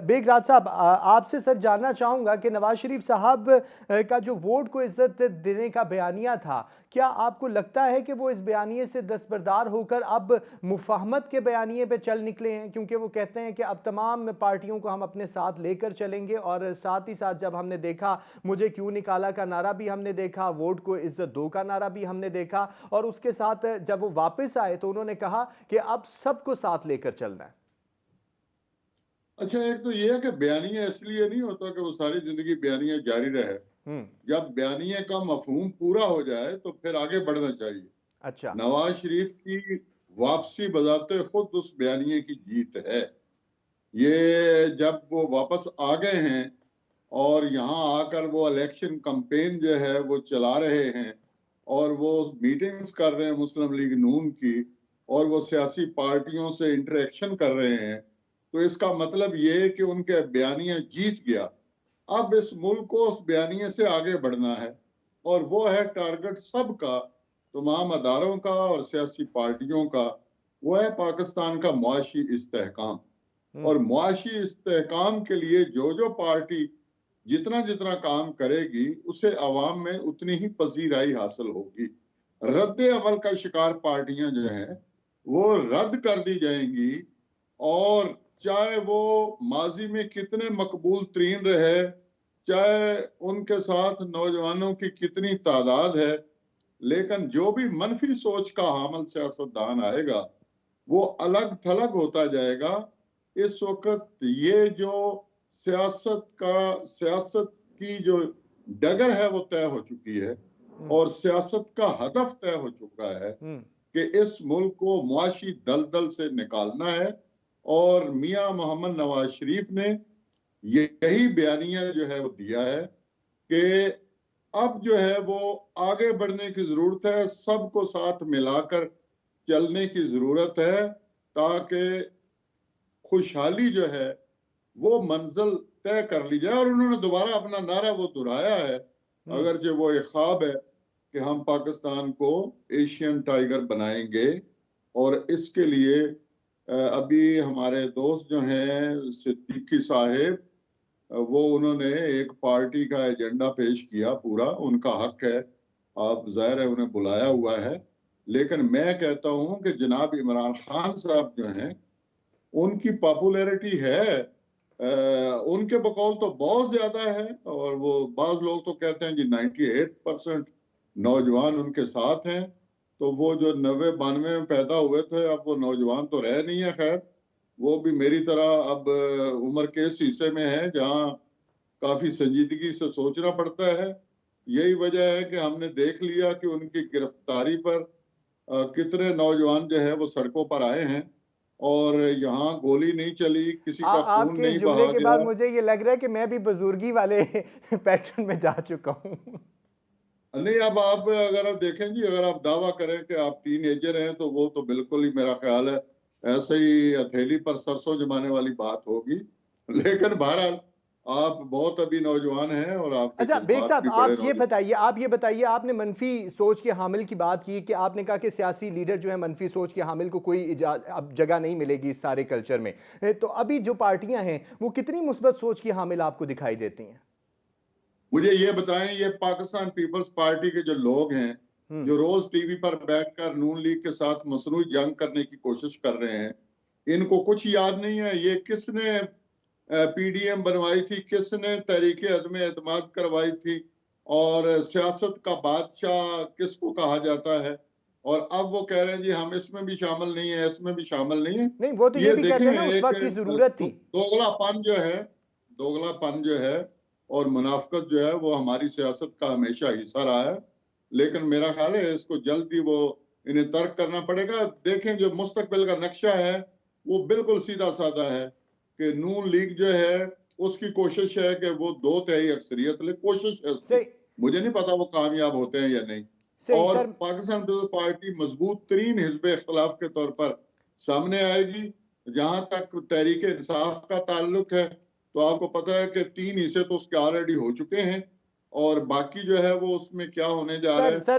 बेगराज साहब, आपसे सर जानना चाहूंगा कि नवाज शरीफ साहब का जो वोट को इज्जत देने का बयानिया था, क्या आपको लगता है कि वो इस बयानिए से दस्तबरदार होकर अब मुफाहमत के बयानिए पे चल निकले हैं? क्योंकि वो कहते हैं कि अब तमाम पार्टियों को हम अपने साथ लेकर चलेंगे, और साथ ही साथ जब हमने देखा मुझे क्यों निकाला का नारा भी हमने देखा, वोट को इज्जत दो का नारा भी हमने देखा, और उसके साथ जब वो वापस आए तो उन्होंने कहा कि अब सबको साथ लेकर चलना है। अच्छा, एक तो ये है कि बयानिया इसलिए नहीं होता कि वो सारी जिंदगी बयानिया जारी रहे। हम्म। जब बयानिया का मफहूम पूरा हो जाए तो फिर आगे बढ़ना चाहिए। अच्छा। नवाज शरीफ की वापसी बजाते खुद उस बयानिए की जीत है। ये जब वो वापस आ गए हैं और यहाँ आकर वो इलेक्शन कैंपेन जो है वो चला रहे हैं, और वो मीटिंग्स कर रहे हैं मुस्लिम लीग नून की, और वो सियासी पार्टियों से इंटरेक्शन कर रहे हैं, तो इसका मतलब ये है कि उनके बयानिया जीत गया। अब इस मुल्क को उस बयानिए से आगे बढ़ना है, और वो है टारगेट सबका, तमाम अदारों का और सियासी पार्टियों का। वो है पाकिस्तान का मुआशी इस्तेहकाम। हम्म। और मुआशी इस्तेहकाम के लिए जो जो पार्टी जितना जितना काम करेगी, उसे अवाम में उतनी ही पजीराई हासिल होगी। रद्द अमल का शिकार पार्टियां जो हैं वो रद्द कर दी जाएंगी, और चाहे वो माजी में कितने मकबूल तरीन रहे, चाहे उनके साथ नौजवानों की कितनी तादाद है, लेकिन जो भी मनफी सोच का हामिल सियासतदान आएगा वो अलग थलग होता जाएगा। इस वक्त ये जो सियासत की जो डगर है वो तय हो चुकी है, हम्म। और सियासत का हदफ तय हो चुका है हम्म। कि इस मुल्क को मुआशी दलदल से निकालना है। और मियां मोहम्मद नवाज शरीफ ने यही बयानिया जो है वो दिया है कि अब जो है वो आगे बढ़ने की जरूरत है, सबको साथ मिलाकर चलने की जरूरत है, ताकि खुशहाली जो है वो मंजिल तय कर ली जाए। और उन्होंने दोबारा अपना नारा वो दोहराया है, हम्म। अगरचे वो एक ख्वाब है कि हम पाकिस्तान को एशियन टाइगर बनाएंगे। और इसके लिए अभी हमारे दोस्त जो हैं सिद्दीकी साहेब, वो उन्होंने एक पार्टी का एजेंडा पेश किया, पूरा उनका हक है, आप जाहिर है उन्हें बुलाया हुआ है। लेकिन मैं कहता हूं कि जनाब इमरान खान साहब जो हैं उनकी पॉपुलैरिटी है, उनके बकौल तो बहुत ज्यादा है, और वो बाज लोग तो कहते हैं जी 98% नौजवान उनके साथ हैं। तो वो जो 90-92 में पैदा हुए थे, अब वो नौजवान तो रह नहीं है। खैर, वो भी मेरी तरह अब उम्र के इस हिस्से में है जहाँ काफी संजीदगी से सोचना पड़ता है। यही वजह है कि हमने देख लिया कि उनकी गिरफ्तारी पर कितने नौजवान जो है वो सड़कों पर आए हैं, और यहाँ गोली नहीं चली, किसी का खून आपके इस नहीं जुमले बहा के बाद गया। मुझे ये लग रहा है कि मैं भी बुजुर्गी वाले पैटर्न में जा चुका हूँ। नहीं, अब आप अगर आप देखें जी, अगर आप दावा करें कि आप टीन एजर हैं, तो वो तो बिल्कुल ही मेरा ख्याल है ऐसे ही हथेली पर सरसों जमाने वाली बात होगी। लेकिन बहरहाल आप बहुत अभी नौजवान हैं, और आपके अच्छा बेग जज्बात साहब, भी बड़े नौजवान। आप ये बताइए, आपने मनफी सोच के हामिल की बात की कि आपने कहा कि सियासी लीडर जो है मनफी सोच के हामिल को कोई अब जगह नहीं मिलेगी इस सारे कल्चर में। तो अभी जो पार्टियां हैं वो कितनी मुस्बत सोच की हामिल आपको दिखाई देती हैं? मुझे ये बताएं, ये पाकिस्तान पीपल्स पार्टी के जो लोग हैं हम्म। जो रोज टीवी पर बैठकर नून लीग के साथ मसनूई जंग करने की कोशिश कर रहे हैं, इनको कुछ याद नहीं है ये किसने पीडीएम बनवाई थी, किसने तहरीके अदम एतमाद करवाई थी, और सियासत का बादशाह किसको कहा जाता है। और अब वो कह रहे हैं जी हम इसमें भी शामिल नहीं है, इसमें भी शामिल नहीं है। नहीं, वो तो ये ये भी देखें, कहते हैं ना उस एक वक्त की जरूरत थी। दोगलापन जो है, दोगलापन जो है और मुनाफकत जो है वो हमारी सियासत का हमेशा हिस्सा रहा है। लेकिन मेरा ख्याल है इसको जल्द ही वो इन्हें तर्क करना पड़ेगा। देखें, जो मुस्तकबिल का नक्शा है वो बिल्कुल सीधा साधा है कि नून लीग जो है उसकी कोशिश है कि वो 2/3 अक्सरियत ले, कोशिश है उसकी। सही। मुझे नहीं पता वो कामयाब होते हैं या नहीं। सही और सर। पाकिस्तान पीपल्स पार्टी मजबूत तरीन हिजब इख्तलाफ के तौर पर सामने आएगी। जहां तक तहरीक इंसाफ का ताल्लुक है, तो आपको पता है कि 3 हिस्से तो उसके ऑलरेडी हो चुके हैं, और बाकी जो है वो उसमें क्या होने जा रहा सर है। सर